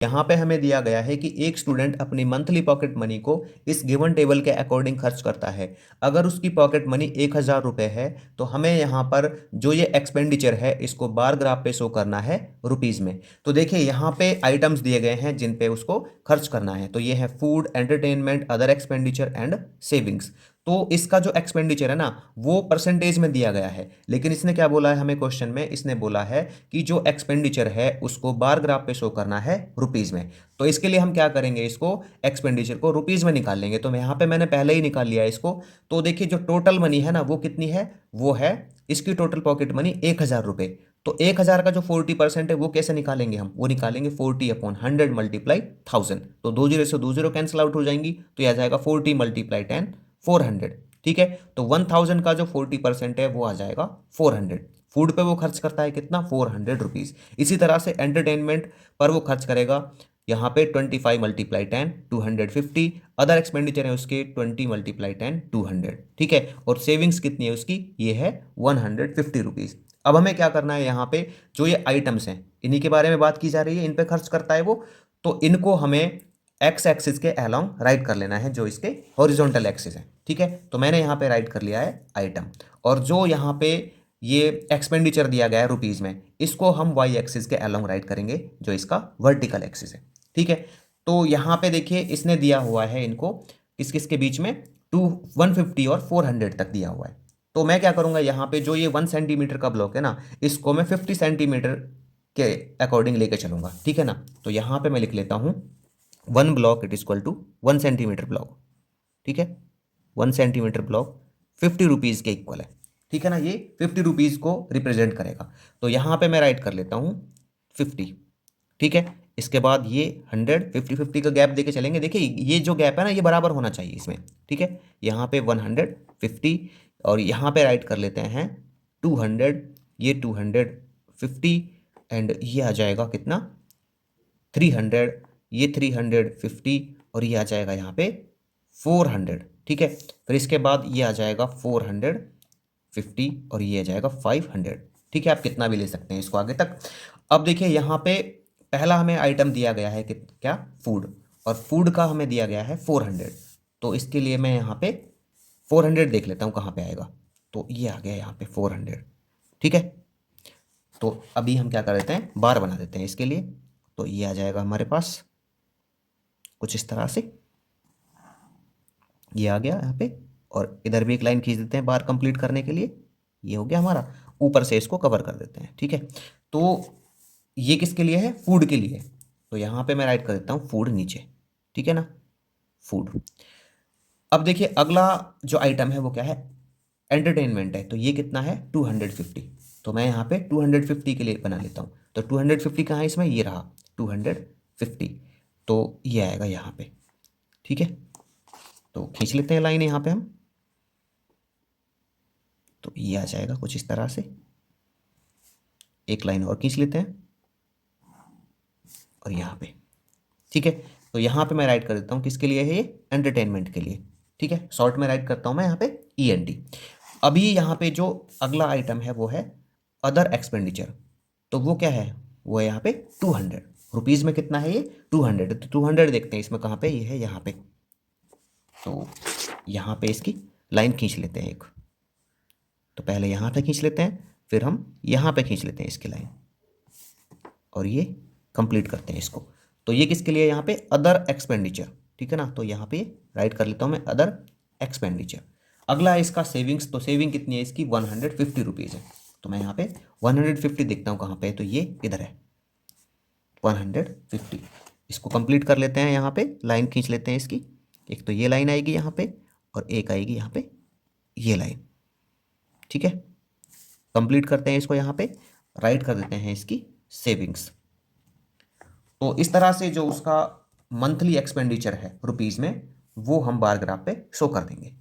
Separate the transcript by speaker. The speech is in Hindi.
Speaker 1: यहाँ पे हमें दिया गया है कि एक स्टूडेंट अपनी मंथली पॉकेट मनी को इस गिवन टेबल के अकॉर्डिंग खर्च करता है। अगर उसकी पॉकेट मनी 1,000 रुपये है तो हमें यहाँ पर जो ये एक्सपेंडिचर है इसको बार ग्राफ पे शो करना है रुपीज़ में। तो देखिए यहाँ पे आइटम्स दिए गए हैं जिन पे उसको खर्च करना है। तो ये है food, entertainment, other expenditure and savings. तो इसका जो एक्सपेंडिचर है ना वो परसेंटेज में दिया गया है, लेकिन इसने क्या बोला है हमें क्वेश्चन में, इसने बोला है कि जो एक्सपेंडिचर है उसको बार ग्राफ पे शो करना है रुपीज़ में। तो इसके लिए हम क्या करेंगे, इसको एक्सपेंडिचर को रुपीज़ में निकाल लेंगे। तो यहाँ पे मैंने पहले ही निकाल लिया है इसको। तो देखिए जो टोटल मनी है ना वो कितनी है, वो है इसकी टोटल पॉकेट मनी 1,000 रुपये। तो 1,000 का जो 40% है वो कैसे निकालेंगे हम, वो निकालेंगे 40/100 मल्टीप्लाई 1000। तो 20 से 20 कैंसिल आउट हो जाएंगी, तो यह आ जाएगा 40 मल्टीप्लाई 10 400। ठीक है, तो 1000 का जो 40% है वो आ जाएगा 400। फूड पे वो खर्च करता है कितना, 400 रुपीज़। इसी तरह से एंटरटेनमेंट पर वो खर्च करेगा यहाँ पे 25 मल्टीप्लाई 10 250। अदर एक्सपेंडिचर है उसके 20 मल्टीप्लाई 10 200। ठीक है, और सेविंग्स कितनी है उसकी, ये है 150 रुपीज़। अब हमें क्या करना है, यहाँ पे जो ये आइटम्स हैं इन्हीं के बारे में बात की जा रही है, इन पे खर्च करता है वो। तो इनको हमें एक्स एक्सिस के अलोंग राइट कर लेना है जो इसके हॉरिजॉन्टल एक्सिस है। ठीक है, तो मैंने यहाँ पे राइट कर लिया है आइटम, और जो यहाँ पे ये एक्सपेंडिचर दिया गया है रुपीज़ में, इसको हम वाई एक्सिस के अलोंग राइट करेंगे जो इसका वर्टिकल एक्सिस है। ठीक है, तो यहाँ पे देखिए इसने दिया हुआ है इनको किस किस के बीच में, 150 और 400 तक दिया हुआ है। तो मैं क्या करूँगा, यहाँ पे जो ये 1 सेंटीमीटर का ब्लॉक है ना इसको मैं 50 सेंटीमीटर के अकॉर्डिंग लेके चलूँगा। ठीक है ना, तो यहाँ पे मैं लिख लेता हूँ 1 block it is equal to 1 centimetre block. ठीक है, 1 सेंटीमीटर ब्लॉक 50 रुपीज़ के इक्वल है। ठीक है ना, ये 50 रुपीज़ को रिप्रेजेंट करेगा। तो यहाँ पे मैं राइट कर लेता हूँ 50। ठीक है, इसके बाद ये 100, 50-50 का गैप देके चलेंगे। देखिए ये जो गैप है ना ये बराबर होना चाहिए इसमें। ठीक है, यहाँ पे 150 और यहाँ पे राइट कर लेते हैं 200, ये 250 एंड ये आ जाएगा कितना 300, ये 350 और ये आ जाएगा यहाँ पे 400। ठीक है, फिर इसके बाद ये आ जाएगा 450 और ये आ जाएगा 500। ठीक है, आप कितना भी ले सकते हैं इसको आगे तक। अब देखिए यहाँ पे पहला हमें आइटम दिया गया है कि क्या, फूड, और फूड का हमें दिया गया है 400। तो इसके लिए मैं यहाँ पे 400 देख लेता हूँ कहाँ पे आएगा। तो ये आ गया यहाँ पे 400। ठीक है, तो अभी हम क्या कर देते हैं, बार बना देते हैं इसके लिए। तो ये आ जाएगा हमारे पास कुछ इस तरह से, ये आ गया यहाँ पे, और इधर भी एक लाइन खींच देते हैं बार कंप्लीट करने के लिए। ये हो गया हमारा, ऊपर से इसको कवर कर देते हैं। ठीक है, तो ये किसके लिए है, फूड के लिए। तो यहाँ पे मैं राइट कर देता हूँ फूड नीचे। ठीक है ना, फूड। अब देखिए अगला जो आइटम है वो क्या है, एंटरटेनमेंट है। तो ये कितना है 250। तो मैं यहाँ पे 250 के लिए बना लेता हूँ। तो 250 कहाँ है इसमें, ये रहा 250। तो ये आएगा यहाँ पे। ठीक है, तो खींच लेते हैं लाइन यहाँ पे हम। तो ये आ जाएगा कुछ इस तरह से, एक लाइन और खींच लेते हैं और यहाँ पे। ठीक है, तो यहाँ पे मैं राइट कर देता हूँ किसके लिए है ये, एंटरटेनमेंट के लिए। ठीक है, शॉर्ट में राइट करता हूँ मैं यहाँ पे ENT। अभी यहाँ पे जो अगला आइटम है वो है अदर एक्सपेंडिचर। तो वो क्या है, वो है यहाँ पे 200 रुपीज़ में। कितना है ये 200। तो 200 देखते हैं इसमें कहाँ पे, ये है यहाँ पे। तो यहाँ पे इसकी लाइन खींच लेते हैं एक। तो पहले यहाँ पे खींच लेते हैं, फिर हम यहाँ पे खींच लेते हैं इसकी लाइन, और ये कंप्लीट करते हैं इसको। तो ये किसके लिए यहाँ पे, अदर एक्सपेंडिचर। ठीक है ना, तो यहाँ पे राइट कर लेता हूँ मैं अदर एक्सपेंडिचर। अगला है इसका सेविंग्स। तो सेविंग कितनी है इसकी, 150 रुपीज़ है। तो मैं यहाँ पे 150 देखता हूँ कहाँ पे, तो ये इधर है 150। इसको कंप्लीट कर लेते हैं, यहाँ पे लाइन खींच लेते हैं इसकी। एक तो ये लाइन आएगी यहाँ पे, और एक आएगी यहाँ पे ये लाइन। ठीक है, कंप्लीट करते हैं इसको, यहाँ पे राइट कर देते हैं इसकी सेविंग्स। तो इस तरह से जो उसका मंथली एक्सपेंडिचर है रुपीज़ में, वो हम बार ग्राफ पे शो कर देंगे।